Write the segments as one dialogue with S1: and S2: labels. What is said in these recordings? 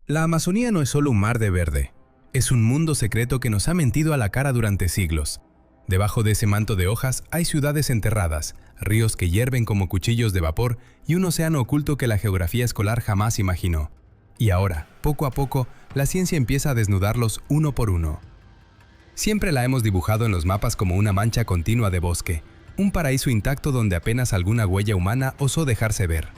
S1: La Amazonía no es solo un mar de verde, es un mundo secreto que nos ha mentido a la cara durante siglos. Debajo de ese manto de hojas hay ciudades enterradas, ríos que hierven como cuchillos de vapor y un océano oculto que la geografía escolar jamás imaginó. Y ahora, poco a poco, la ciencia empieza a desnudarlos uno por uno. Siempre la hemos dibujado en los mapas como una mancha continua de bosque, un paraíso intacto donde apenas alguna huella humana osó dejarse ver.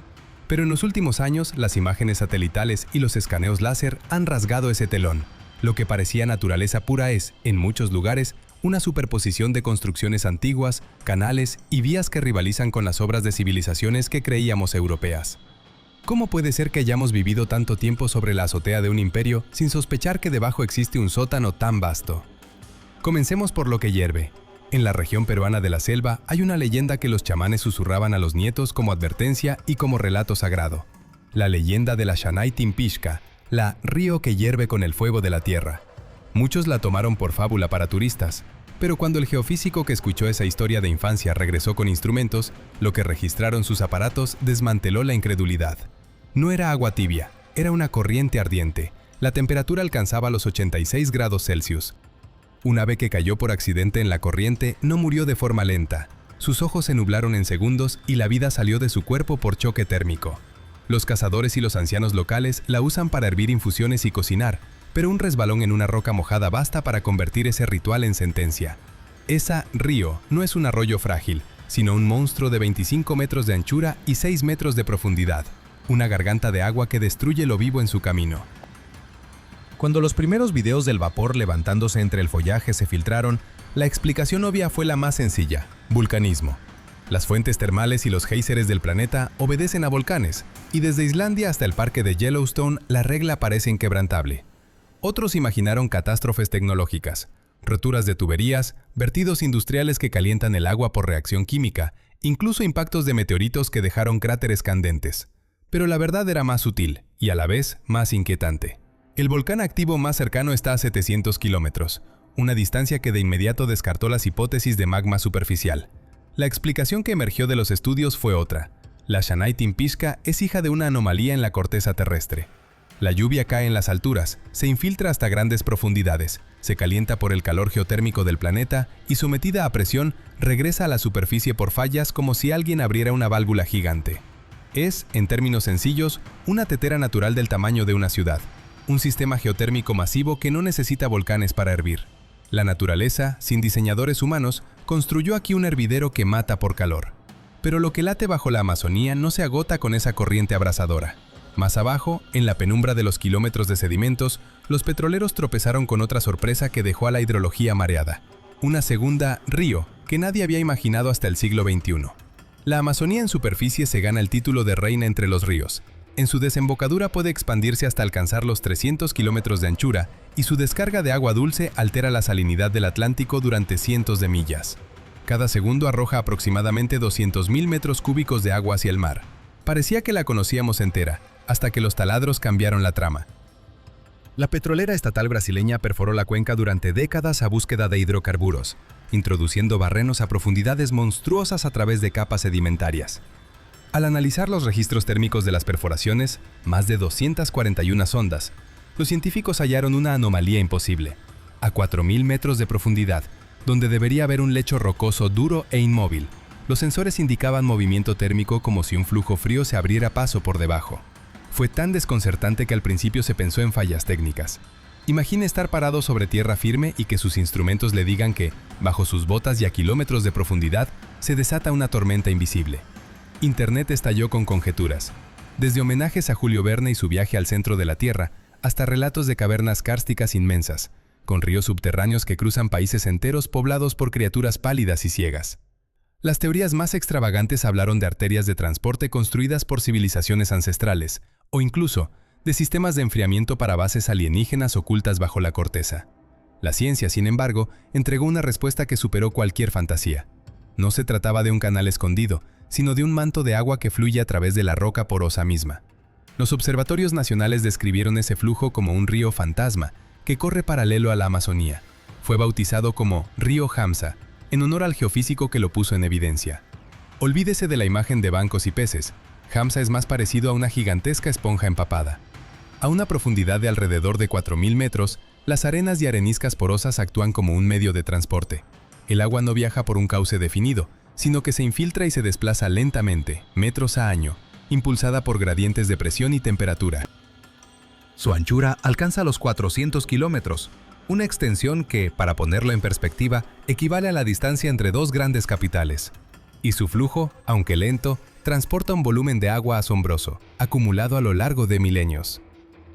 S1: Pero en los últimos años, las imágenes satelitales y los escaneos láser han rasgado ese telón. Lo que parecía naturaleza pura es, en muchos lugares, una superposición de construcciones antiguas, canales y vías que rivalizan con las obras de civilizaciones que creíamos europeas. ¿Cómo puede ser que hayamos vivido tanto tiempo sobre la azotea de un imperio sin sospechar que debajo existe un sótano tan vasto? Comencemos por lo que hierve. En la región peruana de la selva hay una leyenda que los chamanes susurraban a los nietos como advertencia y como relato sagrado. La leyenda de la Shanay Timpishka, la río que hierve con el fuego de la tierra. Muchos la tomaron por fábula para turistas, pero cuando el geofísico que escuchó esa historia de infancia regresó con instrumentos, lo que registraron sus aparatos desmanteló la incredulidad. No era agua tibia, era una corriente ardiente. La temperatura alcanzaba los 86 grados Celsius. Un ave que cayó por accidente en la corriente no murió de forma lenta. Sus ojos se nublaron en segundos y la vida salió de su cuerpo por choque térmico. Los cazadores y los ancianos locales la usan para hervir infusiones y cocinar, pero un resbalón en una roca mojada basta para convertir ese ritual en sentencia. Esa río no es un arroyo frágil, sino un monstruo de 25 metros de anchura y 6 metros de profundidad. Una garganta de agua que destruye lo vivo en su camino. Cuando los primeros videos del vapor levantándose entre el follaje se filtraron, la explicación obvia fue la más sencilla: vulcanismo. Las fuentes termales y los géiseres del planeta obedecen a volcanes, y desde Islandia hasta el parque de Yellowstone la regla parece inquebrantable. Otros imaginaron catástrofes tecnológicas, roturas de tuberías, vertidos industriales que calientan el agua por reacción química, incluso impactos de meteoritos que dejaron cráteres candentes. Pero la verdad era más sutil y a la vez más inquietante. El volcán activo más cercano está a 700 kilómetros, una distancia que de inmediato descartó las hipótesis de magma superficial. La explicación que emergió de los estudios fue otra. La Shanay Timpishka es hija de una anomalía en la corteza terrestre. La lluvia cae en las alturas, se infiltra hasta grandes profundidades, se calienta por el calor geotérmico del planeta y sometida a presión, regresa a la superficie por fallas como si alguien abriera una válvula gigante. Es, en términos sencillos, una tetera natural del tamaño de una ciudad. Un sistema geotérmico masivo que no necesita volcanes para hervir. La naturaleza, sin diseñadores humanos, construyó aquí un hervidero que mata por calor. Pero lo que late bajo la Amazonía no se agota con esa corriente abrasadora. Más abajo, en la penumbra de los kilómetros de sedimentos, los petroleros tropezaron con otra sorpresa que dejó a la hidrología mareada. Una segunda río que nadie había imaginado hasta el siglo XXI. La Amazonía en superficie se gana el título de reina entre los ríos. En su desembocadura puede expandirse hasta alcanzar los 300 kilómetros de anchura y su descarga de agua dulce altera la salinidad del Atlántico durante cientos de millas. Cada segundo arroja aproximadamente 200.000 metros cúbicos de agua hacia el mar. Parecía que la conocíamos entera, hasta que los taladros cambiaron la trama. La petrolera estatal brasileña perforó la cuenca durante décadas a búsqueda de hidrocarburos, introduciendo barrenos a profundidades monstruosas a través de capas sedimentarias. Al analizar los registros térmicos de las perforaciones, más de 241 sondas, los científicos hallaron una anomalía imposible. A 4.000 metros de profundidad, donde debería haber un lecho rocoso duro e inmóvil, los sensores indicaban movimiento térmico como si un flujo frío se abriera paso por debajo. Fue tan desconcertante que al principio se pensó en fallas técnicas. Imagine estar parado sobre tierra firme y que sus instrumentos le digan que, bajo sus botas y a kilómetros de profundidad, se desata una tormenta invisible. Internet estalló con conjeturas, desde homenajes a Julio Verne y su viaje al centro de la Tierra, hasta relatos de cavernas kársticas inmensas, con ríos subterráneos que cruzan países enteros poblados por criaturas pálidas y ciegas. Las teorías más extravagantes hablaron de arterias de transporte construidas por civilizaciones ancestrales, o incluso de sistemas de enfriamiento para bases alienígenas ocultas bajo la corteza. La ciencia, sin embargo, entregó una respuesta que superó cualquier fantasía. No se trataba de un canal escondido, sino de un manto de agua que fluye a través de la roca porosa misma. Los observatorios nacionales describieron ese flujo como un río fantasma que corre paralelo a la Amazonía. Fue bautizado como Río Hamza, en honor al geofísico que lo puso en evidencia. Olvídese de la imagen de bancos y peces. Hamza es más parecido a una gigantesca esponja empapada. A una profundidad de alrededor de 4.000 metros, las arenas y areniscas porosas actúan como un medio de transporte. El agua no viaja por un cauce definido, sino que se infiltra y se desplaza lentamente, metros a año, impulsada por gradientes de presión y temperatura.
S2: Su anchura alcanza los 400 kilómetros, una extensión que, para ponerlo en perspectiva, equivale a la distancia entre dos grandes capitales. Y su flujo, aunque lento, transporta un volumen de agua asombroso, acumulado a lo largo de milenios.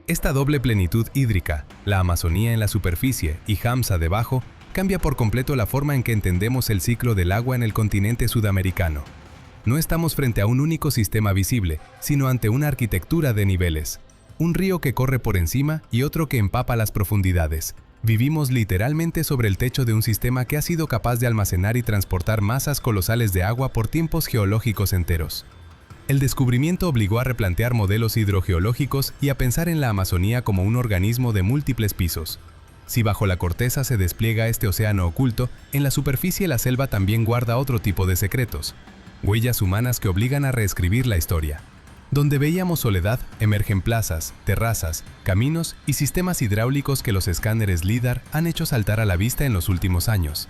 S2: Esta doble plenitud hídrica, la Amazonía en la superficie y Hamsa debajo, cambia por completo la forma en que entendemos el ciclo del agua en el continente sudamericano. No estamos frente a un único sistema visible, sino ante una arquitectura de niveles. Un río que corre por encima y otro que empapa las profundidades. Vivimos literalmente sobre el techo de un sistema que ha sido capaz de almacenar y transportar masas colosales de agua por tiempos geológicos enteros. El descubrimiento obligó a replantear modelos hidrogeológicos y a pensar en la Amazonía como un organismo de múltiples pisos. Si bajo la corteza se despliega este océano oculto, en la superficie la selva también guarda otro tipo de secretos. Huellas humanas que obligan a reescribir la historia. Donde veíamos soledad, emergen plazas, terrazas, caminos y sistemas hidráulicos que los escáneres LIDAR han hecho saltar a la vista en los últimos años.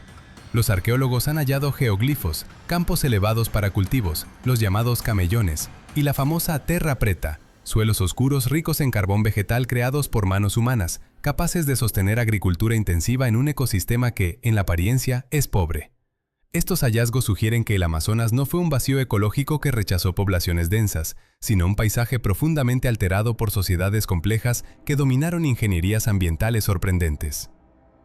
S2: Los arqueólogos han hallado geoglifos, campos elevados para cultivos, los llamados camellones, y la famosa terra preta, suelos oscuros ricos en carbón vegetal creados por manos humanas, capaces de sostener agricultura intensiva en un ecosistema que, en la apariencia, es pobre. Estos hallazgos sugieren que el Amazonas no fue un vacío ecológico que rechazó poblaciones densas, sino un paisaje profundamente alterado por sociedades complejas que dominaron ingenierías ambientales sorprendentes.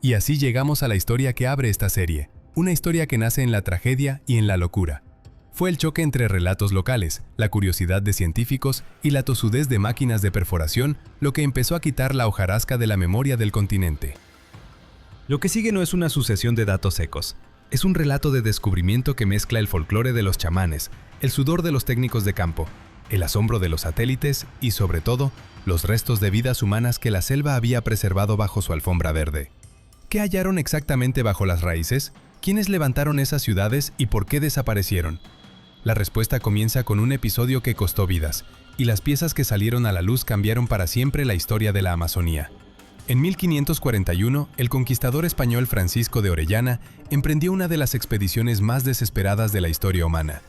S2: Y así llegamos a la historia que abre esta serie, una historia que nace en la tragedia y en la locura. Fue el choque entre relatos locales, la curiosidad de científicos y la tosudez de máquinas de perforación lo que empezó a quitar la hojarasca de la memoria del continente. Lo que sigue no es una sucesión de datos secos. Es un relato de descubrimiento que mezcla el folclore de los chamanes, el sudor de los técnicos de campo, el asombro de los satélites y, sobre todo, los restos de vidas humanas que la selva había preservado bajo su alfombra verde. ¿Qué hallaron exactamente bajo las raíces? ¿Quiénes levantaron esas ciudades y por qué desaparecieron? La respuesta comienza con un episodio que costó vidas, y las piezas que salieron a la luz cambiaron para siempre la historia de la Amazonía. En 1541, el conquistador español Francisco de Orellana emprendió una de las expediciones más desesperadas de la historia humana.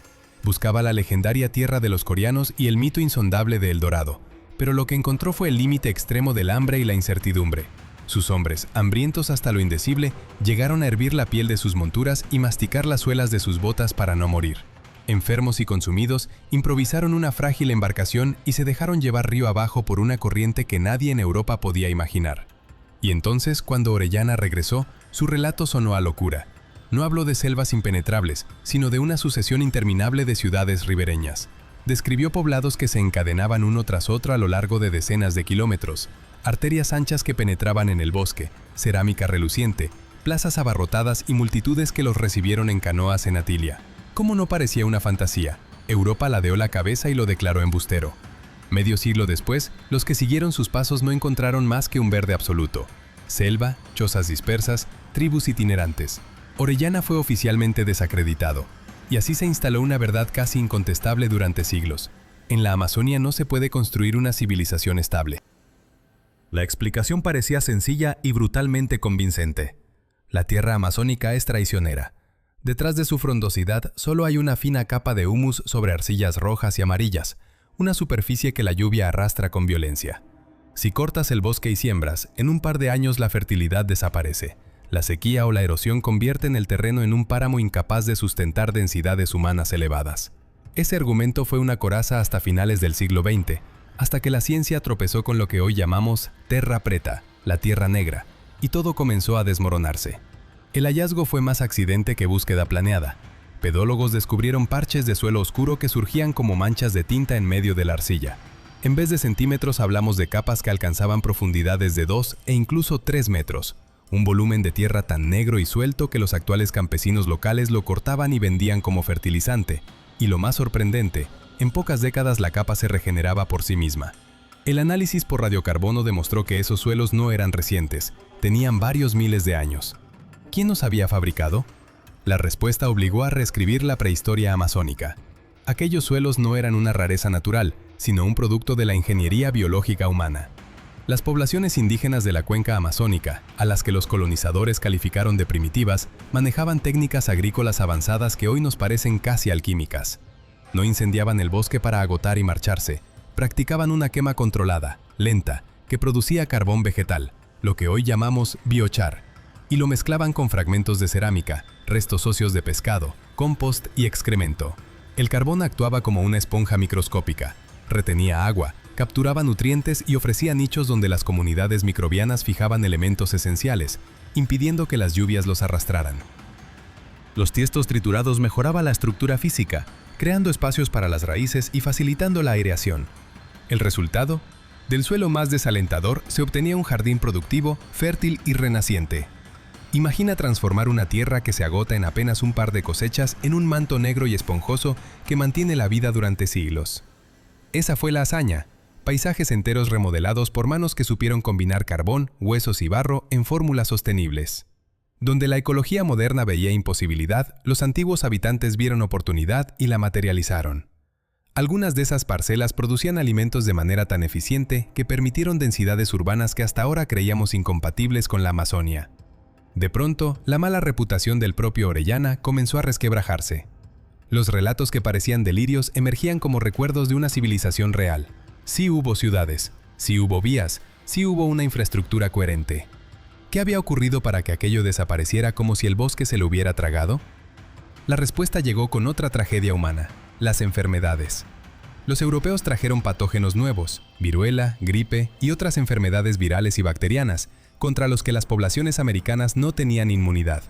S2: Buscaba la legendaria tierra de los coreanos y el mito insondable de El Dorado, pero lo que encontró fue el límite extremo del hambre y la incertidumbre. Sus hombres, hambrientos hasta lo indecible, llegaron a hervir la piel de sus monturas y masticar las suelas de sus botas para no morir. Enfermos y consumidos, improvisaron una frágil embarcación y se dejaron llevar río abajo por una corriente que nadie en Europa podía imaginar. Y entonces, cuando Orellana regresó, su relato sonó a locura. No habló de selvas impenetrables, sino de una sucesión interminable de ciudades ribereñas. Describió poblados que se encadenaban uno tras otro a lo largo de decenas de kilómetros, arterias anchas que penetraban en el bosque, cerámica reluciente, plazas abarrotadas y multitudes que los recibieron en canoas en Atilia. ¿Cómo no parecía una fantasía? Europa ladeó la cabeza y lo declaró embustero. Medio siglo después, los que siguieron sus pasos no encontraron más que un verde absoluto. Selva, chozas dispersas, tribus itinerantes. Orellana fue oficialmente desacreditado. Y así se instaló una verdad casi incontestable durante siglos. En la Amazonia no se puede construir una civilización estable. La explicación parecía sencilla y brutalmente convincente. La tierra amazónica es traicionera. Detrás de su frondosidad solo hay una fina capa de humus sobre arcillas rojas y amarillas, una superficie que la lluvia arrastra con violencia. Si cortas el bosque y siembras, en un par de años la fertilidad desaparece. La sequía o la erosión convierten el terreno en un páramo incapaz de sustentar densidades humanas elevadas. Ese argumento fue una coraza hasta finales del siglo XX, hasta que la ciencia tropezó con lo que hoy llamamos terra preta, la tierra negra, y todo comenzó a desmoronarse. El hallazgo fue más accidente que búsqueda planeada. Pedólogos descubrieron parches de suelo oscuro que surgían como manchas de tinta en medio de la arcilla. En vez de centímetros hablamos de capas que alcanzaban profundidades de 2 e incluso 3 metros. Un volumen de tierra tan negro y suelto que los actuales campesinos locales lo cortaban y vendían como fertilizante. Y lo más sorprendente, en pocas décadas la capa se regeneraba por sí misma. El análisis por radiocarbono demostró que esos suelos no eran recientes, tenían varios miles de años. ¿Quién los había fabricado? La respuesta obligó a reescribir la prehistoria amazónica. Aquellos suelos no eran una rareza natural, sino un producto de la ingeniería biológica humana.
S1: Las poblaciones indígenas de la cuenca amazónica, a las que los colonizadores calificaron de primitivas, manejaban técnicas agrícolas avanzadas que hoy nos parecen casi alquímicas. No incendiaban el bosque para agotar y marcharse, practicaban una quema controlada, lenta, que producía carbón vegetal, lo que hoy llamamos biochar, y lo mezclaban con fragmentos de cerámica, restos óseos de pescado, compost y excremento. El carbón actuaba como una esponja microscópica, retenía agua, capturaba nutrientes y ofrecía nichos donde las comunidades microbianas fijaban elementos esenciales, impidiendo que las lluvias los arrastraran. Los tiestos triturados mejoraban la estructura física, creando espacios para las raíces y facilitando la aireación. El resultado: del suelo más desalentador se obtenía un jardín productivo, fértil y renaciente. Imagina transformar una tierra que se agota en apenas un par de cosechas en un manto negro y esponjoso que mantiene la vida durante siglos. Esa fue la hazaña: paisajes enteros remodelados por manos que supieron combinar carbón, huesos y barro en fórmulas sostenibles. Donde la ecología moderna veía imposibilidad, los antiguos habitantes vieron oportunidad y la materializaron. Algunas de esas parcelas producían alimentos de manera tan eficiente que permitieron densidades urbanas que hasta ahora creíamos incompatibles con la Amazonia. De pronto, la mala reputación del propio Orellana comenzó a resquebrajarse. Los relatos que parecían delirios emergían como recuerdos de una civilización real. Sí hubo ciudades, sí hubo vías, sí hubo una infraestructura coherente. ¿Qué había ocurrido para que aquello desapareciera como si el bosque se lo hubiera tragado? La respuesta llegó con otra tragedia humana: las enfermedades. Los europeos trajeron patógenos nuevos, viruela, gripe y otras enfermedades virales y bacterianas, contra los que las poblaciones americanas no tenían inmunidad.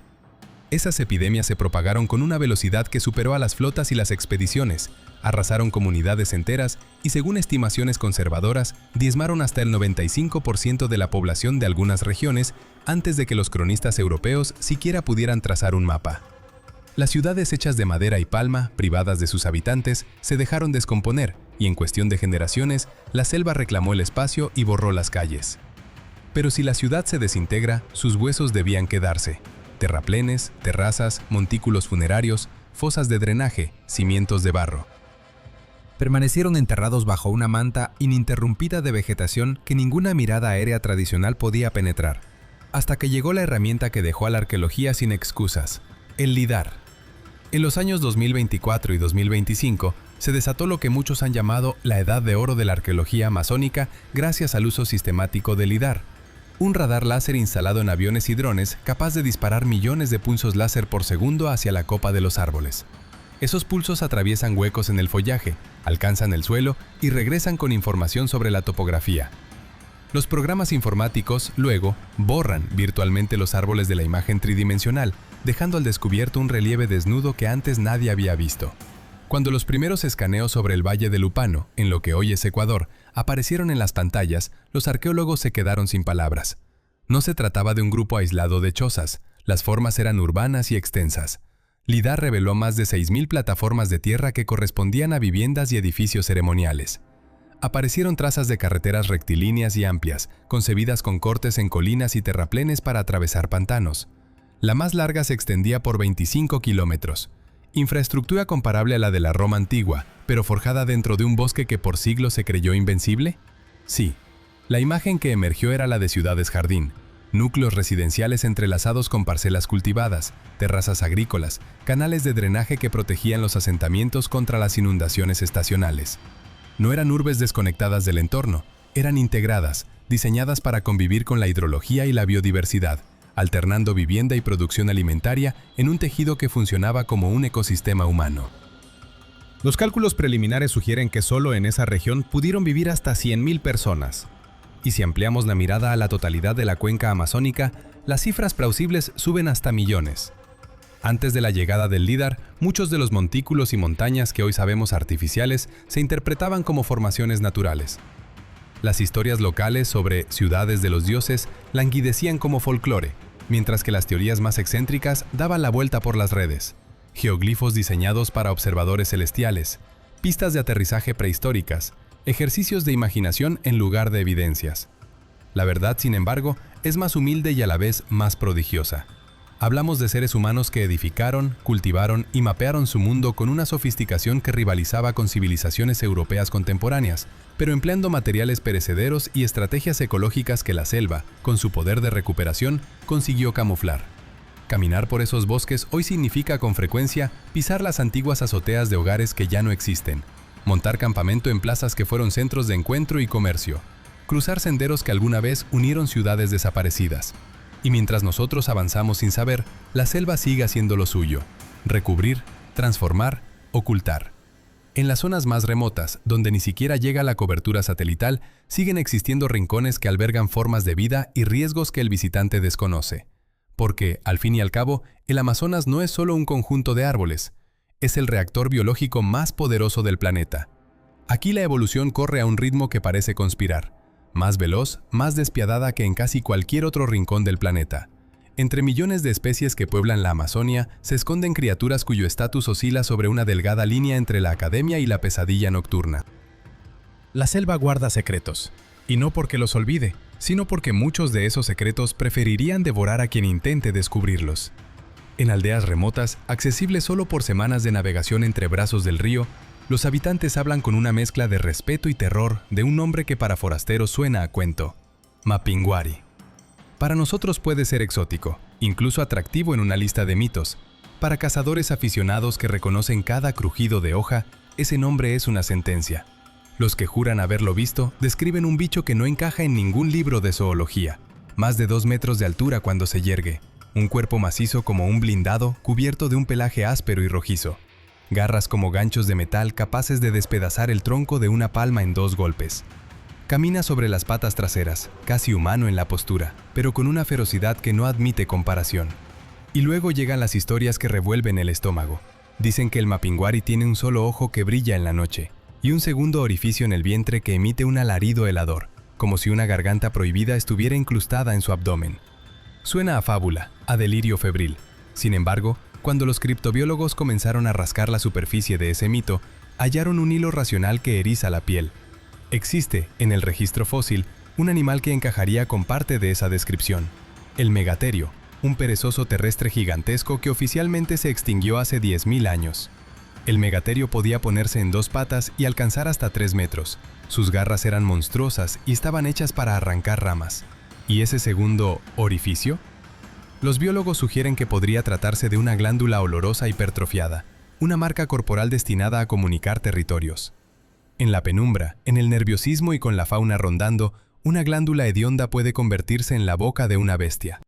S1: Esas epidemias se propagaron con una velocidad que superó a las flotas y las expediciones, arrasaron comunidades enteras y, según estimaciones conservadoras, diezmaron hasta el 95% de la población de algunas regiones antes de que los cronistas europeos siquiera pudieran trazar un mapa. Las ciudades hechas de madera y palma, privadas de sus habitantes, se dejaron descomponer y, en cuestión de generaciones, la selva reclamó el espacio y borró las calles. Pero si la ciudad se desintegra, sus huesos debían quedarse: terraplenes, terrazas, montículos funerarios, fosas de drenaje, cimientos de barro. Permanecieron enterrados bajo una manta ininterrumpida de vegetación que ninguna mirada aérea tradicional podía penetrar, hasta que llegó la herramienta que dejó a la arqueología sin excusas: el lidar. En los años 2024 y 2025 se desató lo que muchos han llamado la edad de oro de la arqueología amazónica gracias al uso sistemático del lidar, un radar láser instalado en aviones y drones capaz de disparar millones de pulsos láser por segundo hacia la copa de los árboles. Esos pulsos atraviesan huecos en el follaje, alcanzan el suelo y regresan con información sobre la topografía. Los programas informáticos, luego, borran virtualmente los árboles de la imagen tridimensional, dejando al descubierto un relieve desnudo que antes nadie había visto. Cuando los primeros escaneos sobre el Valle de Lupano, en lo que hoy es Ecuador, aparecieron en las pantallas, los arqueólogos se quedaron sin palabras. No se trataba de un grupo aislado de chozas, las formas eran urbanas y extensas. LIDAR reveló más de 6.000 plataformas de tierra que correspondían a viviendas y edificios ceremoniales. Aparecieron trazas de carreteras rectilíneas y amplias, concebidas con cortes en colinas y terraplenes para atravesar pantanos. La más larga se extendía por 25 kilómetros. ¿Infraestructura comparable a la de la Roma antigua, pero forjada dentro de un bosque que por siglos se creyó invencible? Sí. La imagen que emergió era la de ciudades jardín, núcleos residenciales entrelazados con parcelas cultivadas, terrazas agrícolas, canales de drenaje que protegían los asentamientos contra las inundaciones estacionales. No eran urbes desconectadas del entorno, eran integradas, diseñadas para convivir con la hidrología y la biodiversidad, alternando vivienda y producción alimentaria en un tejido que funcionaba como un ecosistema humano. Los cálculos preliminares sugieren que solo en esa región pudieron vivir hasta 100.000 personas. Y si ampliamos la mirada a la totalidad de la cuenca amazónica, las cifras plausibles suben hasta millones. Antes de la llegada del LIDAR, muchos de los montículos y montañas que hoy sabemos artificiales se interpretaban como formaciones naturales. Las historias locales sobre ciudades de los dioses languidecían como folclore, mientras que las teorías más excéntricas daban la vuelta por las redes. Geoglifos diseñados para observadores celestiales, pistas de aterrizaje prehistóricas, ejercicios de imaginación en lugar de evidencias. La verdad, sin embargo, es más humilde y a la vez más prodigiosa. Hablamos de seres humanos que edificaron, cultivaron y mapearon su mundo con una sofisticación que rivalizaba con civilizaciones europeas contemporáneas, pero empleando materiales perecederos y estrategias ecológicas que la selva, con su poder de recuperación, consiguió camuflar. Caminar por esos bosques hoy significa con frecuencia pisar las antiguas azoteas de hogares que ya no existen, montar campamento en plazas que fueron centros de encuentro y comercio, cruzar senderos que alguna vez unieron ciudades desaparecidas. Y mientras nosotros avanzamos sin saber, la selva sigue haciendo lo suyo: recubrir, transformar, ocultar. En las zonas más remotas, donde ni siquiera llega la cobertura satelital, siguen existiendo rincones que albergan formas de vida y riesgos que el visitante desconoce. Porque, al fin y al cabo, el Amazonas no es solo un conjunto de árboles, es el reactor biológico más poderoso del planeta. Aquí la evolución corre a un ritmo que parece conspirar, más veloz, más despiadada que en casi cualquier otro rincón del planeta. Entre millones de especies que pueblan la Amazonia, se esconden criaturas cuyo estatus oscila sobre una delgada línea entre la academia y la pesadilla nocturna. La selva guarda secretos, y no porque los olvide, sino porque muchos de esos secretos preferirían devorar a quien intente descubrirlos. En aldeas remotas, accesibles solo por semanas de navegación entre brazos del río, los habitantes hablan con una mezcla de respeto y terror de un nombre que para forasteros suena a cuento: Mapinguari. Para nosotros puede ser exótico, incluso atractivo en una lista de mitos. Para cazadores aficionados que reconocen cada crujido de hoja, ese nombre es una sentencia. Los que juran haberlo visto describen un bicho que no encaja en ningún libro de zoología. Más de 2 metros de altura cuando se yergue, un cuerpo macizo como un blindado cubierto de un pelaje áspero y rojizo. Garras como ganchos de metal capaces de despedazar el tronco de una palma en 2 golpes. Camina sobre las patas traseras, casi humano en la postura, pero con una ferocidad que no admite comparación. Y luego llegan las historias que revuelven el estómago. Dicen que el Mapinguari tiene un solo ojo que brilla en la noche, y un segundo orificio en el vientre que emite un alarido helador, como si una garganta prohibida estuviera incrustada en su abdomen. Suena a fábula, a delirio febril. Sin embargo, cuando los criptobiólogos comenzaron a rascar la superficie de ese mito, hallaron un hilo racional que eriza la piel. Existe, en el registro fósil, un animal que encajaría con parte de esa descripción: el megaterio, un perezoso terrestre gigantesco que oficialmente se extinguió hace 10.000 años. El megaterio podía ponerse en 2 patas y alcanzar hasta 3 metros. Sus garras eran monstruosas y estaban hechas para arrancar ramas. ¿Y ese segundo orificio? Los biólogos sugieren que podría tratarse de una glándula olorosa hipertrofiada, una marca corporal destinada a comunicar territorios. En la penumbra, en el nerviosismo y con la fauna rondando, una glándula hedionda puede convertirse en la boca de una bestia.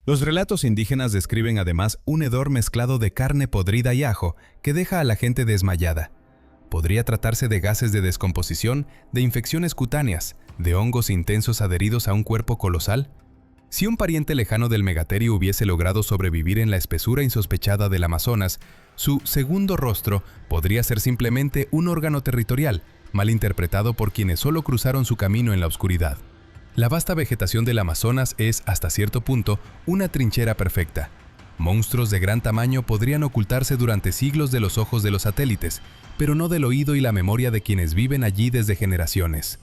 S1: Los relatos indígenas describen además un hedor mezclado de carne podrida y ajo que deja a la gente desmayada. Podría tratarse de gases de descomposición, de infecciones cutáneas, de hongos intensos adheridos a un cuerpo colosal. Si un pariente lejano del megaterio hubiese logrado sobrevivir en la espesura insospechada del Amazonas, su segundo rostro podría ser simplemente un órgano territorial, mal interpretado por quienes solo cruzaron su camino en la oscuridad. La vasta vegetación del Amazonas es, hasta cierto punto, una trinchera perfecta. Monstruos de gran tamaño podrían ocultarse durante siglos de los ojos de los satélites, pero no del oído y la memoria de quienes viven allí desde generaciones.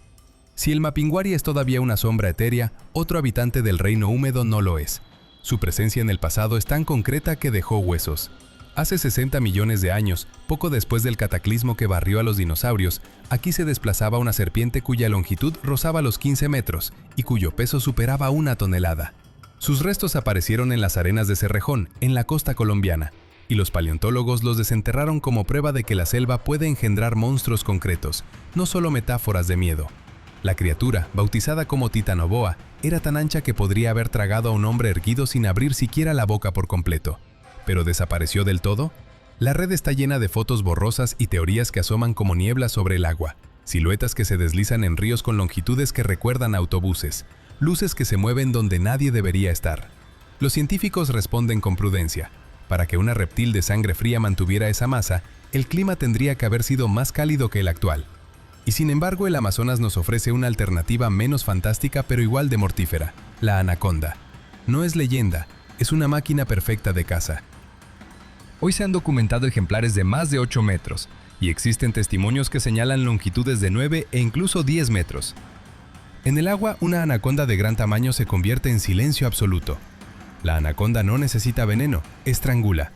S1: Si el Mapinguari es todavía una sombra etérea, otro habitante del reino húmedo no lo es. Su presencia en el pasado es tan concreta que dejó huesos. Hace 60 millones de años, poco después del cataclismo que barrió a los dinosaurios, aquí se desplazaba una serpiente cuya longitud rozaba los 15 metros y cuyo peso superaba 1 tonelada. Sus restos aparecieron en las arenas de Cerrejón, en la costa colombiana, y los paleontólogos los desenterraron como prueba de que la selva puede engendrar monstruos concretos, no solo metáforas de miedo. La criatura, bautizada como Titanoboa, era tan ancha que podría haber tragado a un hombre erguido sin abrir siquiera la boca por completo. ¿Pero desapareció del todo? La red está llena de fotos borrosas y teorías que asoman como niebla sobre el agua, siluetas que se deslizan en ríos con longitudes que recuerdan autobuses, luces que se mueven donde nadie debería estar. Los científicos responden con prudencia. Para que una reptil de sangre fría mantuviera esa masa, el clima tendría que haber sido más cálido que el actual. Y sin embargo, el Amazonas nos ofrece una alternativa menos fantástica pero igual de mortífera: la anaconda. No es leyenda, es una máquina perfecta de caza. Hoy se han documentado ejemplares de más de 8 metros, y existen testimonios que señalan longitudes de 9 e incluso 10 metros. En el agua, una anaconda de gran tamaño se convierte en silencio absoluto. La anaconda no necesita veneno, estrangula.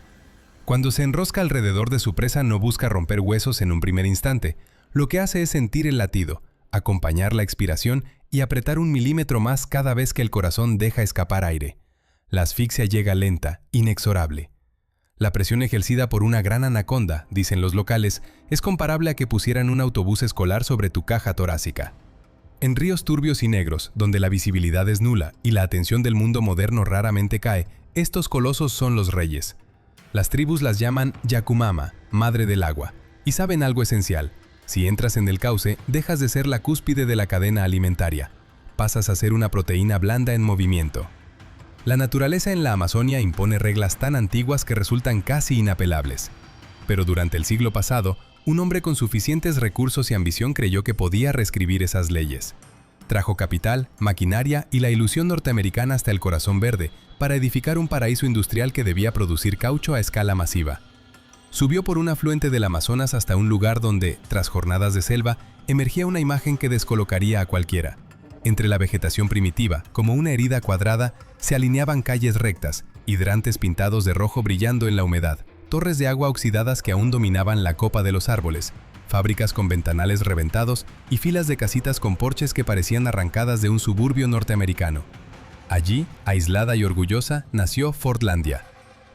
S1: Cuando se enrosca alrededor de su presa no busca romper huesos en un primer instante. Lo que hace es sentir el latido, acompañar la expiración y apretar 1 milímetro más cada vez que el corazón deja escapar aire. La asfixia llega lenta, inexorable. La presión ejercida por una gran anaconda, dicen los locales, es comparable a que pusieran un autobús escolar sobre tu caja torácica. En ríos turbios y negros, donde la visibilidad es nula y la atención del mundo moderno raramente cae, estos colosos son los reyes. Las tribus las llaman Yakumama, madre del agua, y saben algo esencial. Si entras en el cauce, dejas de ser la cúspide de la cadena alimentaria. Pasas a ser una proteína blanda en movimiento. La naturaleza en la Amazonia impone reglas tan antiguas que resultan casi inapelables. Pero durante el siglo pasado, un hombre con suficientes recursos y ambición creyó que podía reescribir esas leyes. Trajo capital, maquinaria y la ilusión norteamericana hasta el Corazón Verde para edificar un paraíso industrial que debía producir caucho a escala masiva. Subió por un afluente del Amazonas hasta un lugar donde, tras jornadas de selva, emergía una imagen que descolocaría a cualquiera. Entre la vegetación primitiva, como una herida cuadrada, se alineaban calles rectas, hidrantes pintados de rojo brillando en la humedad, torres de agua oxidadas que aún dominaban la copa de los árboles, fábricas con ventanales reventados y filas de casitas con porches que parecían arrancadas de un suburbio norteamericano. Allí, aislada y orgullosa, nació Fordlandia.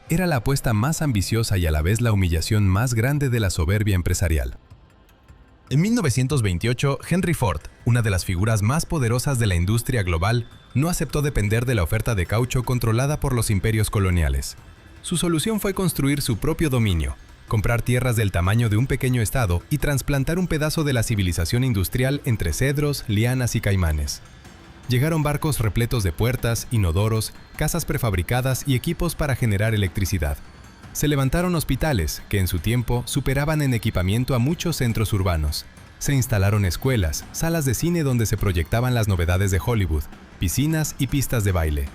S1: Era la apuesta más ambiciosa y a la vez la humillación más grande de la soberbia empresarial. En 1928, Henry Ford, una de las figuras más poderosas de la industria global, no aceptó depender de la oferta de caucho controlada por los imperios coloniales. Su solución fue construir su propio dominio, comprar tierras del tamaño de un pequeño estado y trasplantar un pedazo de la civilización industrial entre cedros, lianas y caimanes. Llegaron barcos repletos de puertas, inodoros, casas prefabricadas y equipos para generar electricidad. Se levantaron hospitales, que en su tiempo superaban en equipamiento a muchos centros urbanos. Se instalaron escuelas, salas de cine donde se proyectaban las novedades de Hollywood, piscinas y pistas de baile.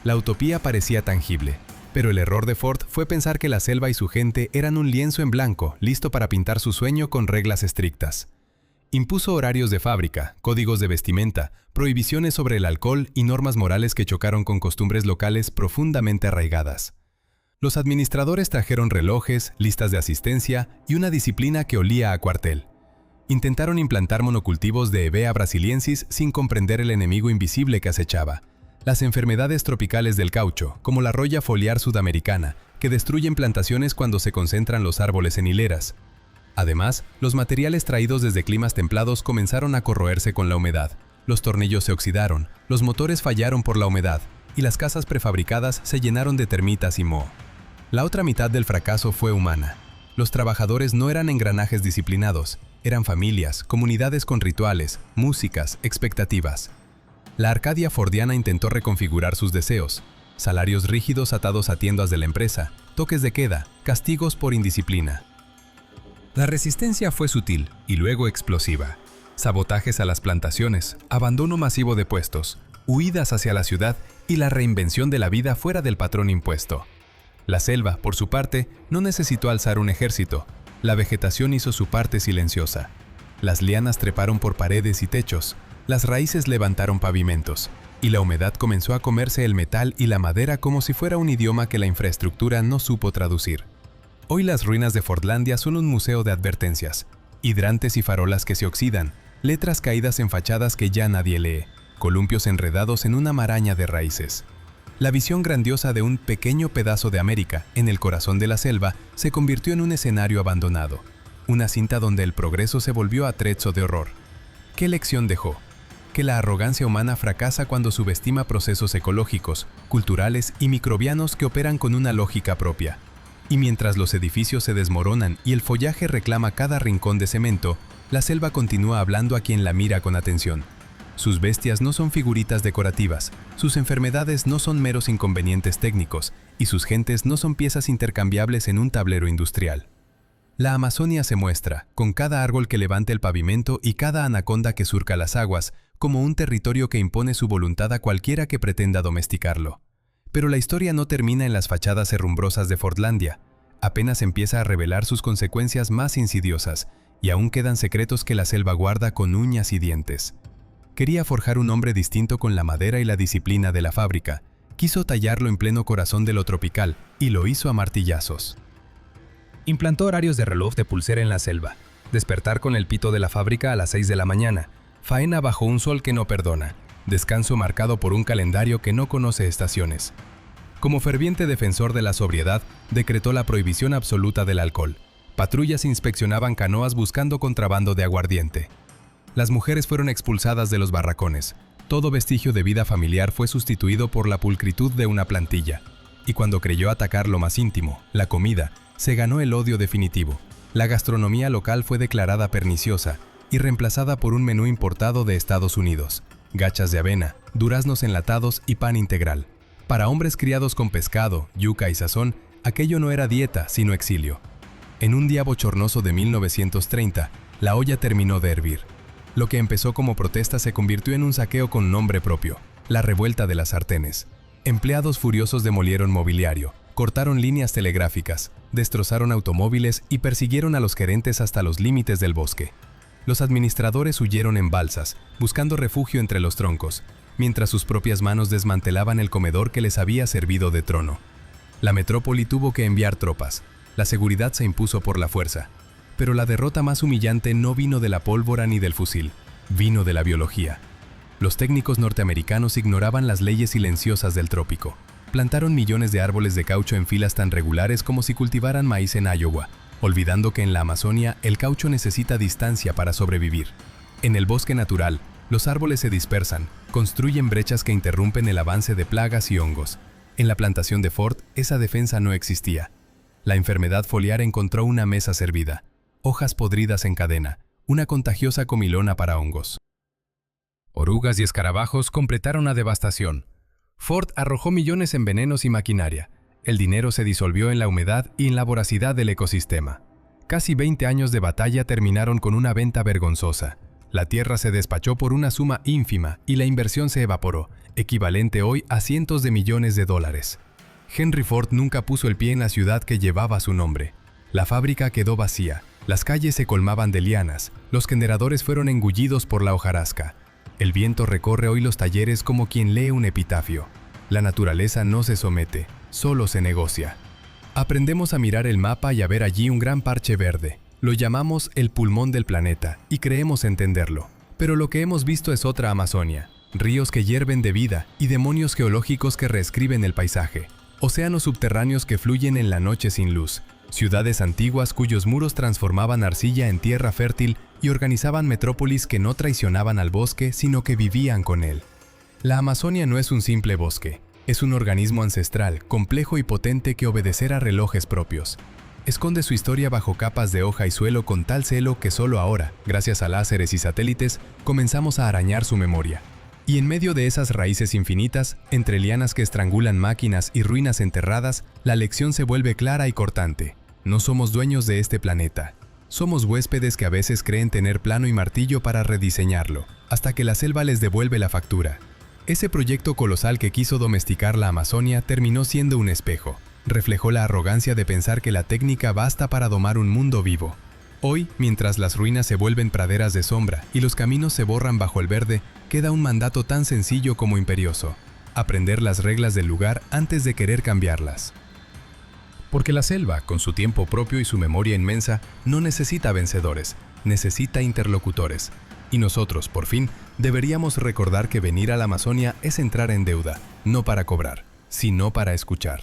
S1: La utopía parecía tangible, pero el error de Ford fue pensar que la selva y su gente eran un lienzo en blanco, listo para pintar su sueño con reglas estrictas. Impuso horarios de fábrica, códigos de vestimenta, prohibiciones sobre el alcohol y normas morales que chocaron con costumbres locales profundamente arraigadas. Los administradores trajeron relojes, listas de asistencia y una disciplina que olía a cuartel. Intentaron implantar monocultivos de Hevea brasiliensis sin comprender el enemigo invisible que acechaba. Las enfermedades tropicales del caucho, como la roya foliar sudamericana, que destruyen plantaciones cuando se concentran los árboles en hileras. Además, los materiales traídos desde climas templados comenzaron a corroerse con la humedad. Los tornillos se oxidaron, los motores fallaron por la humedad y las casas prefabricadas se llenaron de termitas y moho. La otra mitad del fracaso fue humana. Los trabajadores no eran engranajes disciplinados, eran familias, comunidades con rituales, músicas, expectativas. La Arcadia fordiana intentó reconfigurar sus deseos, salarios rígidos atados a tiendas de la empresa, toques de queda, castigos por indisciplina. La resistencia fue sutil y luego explosiva. Sabotajes a las plantaciones, abandono masivo de puestos, huidas hacia la ciudad y la reinvención de la vida fuera del patrón impuesto. La selva, por su parte, no necesitó alzar un ejército. La vegetación hizo su parte silenciosa. Las lianas treparon por paredes y techos, las raíces levantaron pavimentos, y la humedad comenzó a comerse el metal y la madera como si fuera un idioma que la infraestructura no supo traducir. Hoy las ruinas de Fordlandia son un museo de advertencias, hidrantes y farolas que se oxidan, letras caídas en fachadas que ya nadie lee, columpios enredados en una maraña de raíces. La visión grandiosa de un pequeño pedazo de América, en el corazón de la selva, se convirtió en un escenario abandonado, una cinta donde el progreso se volvió atrezzo de horror. ¿Qué lección dejó? Que la arrogancia humana fracasa cuando subestima procesos ecológicos, culturales y microbianos que operan con una lógica propia. Y mientras los edificios se desmoronan y el follaje reclama cada rincón de cemento, la selva continúa hablando a quien la mira con atención. Sus bestias no son figuritas decorativas, sus enfermedades no son meros inconvenientes técnicos y sus gentes no son piezas intercambiables en un tablero industrial. La Amazonia se muestra, con cada árbol que levanta el pavimento y cada anaconda que surca las aguas, como un territorio que impone su voluntad a cualquiera que pretenda domesticarlo. Pero la historia no termina en las fachadas herrumbrosas de Fordlandia. Apenas empieza a revelar sus consecuencias más insidiosas, y aún quedan secretos que la selva guarda con uñas y dientes. Quería forjar un hombre distinto con la madera y la disciplina de la fábrica. quiso tallarlo en pleno corazón de lo tropical y lo hizo a martillazos.
S2: Implantó horarios de reloj de pulsera en la selva, despertar con el pito de la fábrica a las 6 de la mañana, faena bajo un sol que no perdona, descanso marcado por un calendario que no conoce estaciones. Como ferviente defensor de la sobriedad, decretó la prohibición absoluta del alcohol. Patrullas inspeccionaban canoas buscando contrabando de aguardiente. Las mujeres fueron expulsadas de los barracones. Todo vestigio de vida familiar fue sustituido por la pulcritud de una plantilla. Y cuando creyó atacar lo más íntimo, la comida, se ganó el odio definitivo. La gastronomía local fue declarada perniciosa y reemplazada por un menú importado de Estados Unidos. Gachas de avena, duraznos enlatados y pan integral. Para hombres criados con pescado, yuca y sazón, aquello no era dieta, sino exilio. En un día bochornoso de 1930, la olla terminó de hervir. Lo que empezó como protesta se convirtió en un saqueo con nombre propio, la revuelta de las sartenes. Empleados furiosos demolieron mobiliario, cortaron líneas telegráficas, destrozaron automóviles y persiguieron a los gerentes hasta los límites del bosque. Los administradores huyeron en balsas, buscando refugio entre los troncos, mientras sus propias manos desmantelaban el comedor que les había servido de trono. La metrópoli tuvo que enviar tropas. La seguridad se impuso por la fuerza. Pero la derrota más humillante no vino de la pólvora ni del fusil, vino de la biología. Los técnicos norteamericanos ignoraban las leyes silenciosas del trópico. Plantaron millones de árboles de caucho en filas tan regulares como si cultivaran maíz en Iowa, olvidando que en la Amazonia el caucho necesita distancia para sobrevivir. En el bosque natural, los árboles se dispersan, construyen brechas que interrumpen el avance de plagas y hongos. En la plantación de Ford, esa defensa no existía. La enfermedad foliar encontró una mesa servida. Hojas podridas en cadena, una contagiosa comilona para hongos. Orugas y escarabajos completaron la devastación. Ford arrojó millones en venenos y maquinaria. El dinero se disolvió en la humedad y en la voracidad del ecosistema. Casi 20 años de batalla terminaron con una venta vergonzosa. La tierra se despachó por una suma ínfima y la inversión se evaporó, equivalente hoy a cientos de millones de dólares. Henry Ford nunca puso el pie en la ciudad que llevaba su nombre. La fábrica quedó vacía, las calles se colmaban de lianas, los generadores fueron engullidos por la hojarasca. El viento recorre hoy los talleres como quien lee un epitafio. La naturaleza no se somete, solo se negocia. Aprendemos a mirar el mapa y a ver allí un gran parche verde. Lo llamamos el pulmón del planeta y creemos entenderlo. Pero lo que hemos visto es otra Amazonia. Ríos que hierven de vida y demonios geológicos que reescriben el paisaje. Océanos subterráneos que fluyen en la noche sin luz. Ciudades antiguas cuyos muros transformaban arcilla en tierra fértil y organizaban metrópolis que no traicionaban al bosque, sino que vivían con él. La Amazonia no es un simple bosque. Es un organismo ancestral, complejo y potente que obedecerá a relojes propios. Esconde su historia bajo capas de hoja y suelo con tal celo que solo ahora, gracias a láseres y satélites, comenzamos a arañar su memoria. Y en medio de esas raíces infinitas, entre lianas que estrangulan máquinas y ruinas enterradas, la lección se vuelve clara y cortante. No somos dueños de este planeta. Somos huéspedes que a veces creen tener plano y martillo para rediseñarlo, hasta que la selva les devuelve la factura. Ese proyecto colosal que quiso domesticar la Amazonia terminó siendo un espejo. Reflejó la arrogancia de pensar que la técnica basta para domar un mundo vivo. Hoy, mientras las ruinas se vuelven praderas de sombra y los caminos se borran bajo el verde, queda un mandato tan sencillo como imperioso: aprender las reglas del lugar antes de querer cambiarlas. Porque la selva, con su tiempo propio y su memoria inmensa, no necesita vencedores, necesita interlocutores. Y nosotros, por fin, deberíamos recordar que venir a la Amazonia es entrar en deuda, no para cobrar, sino para escuchar.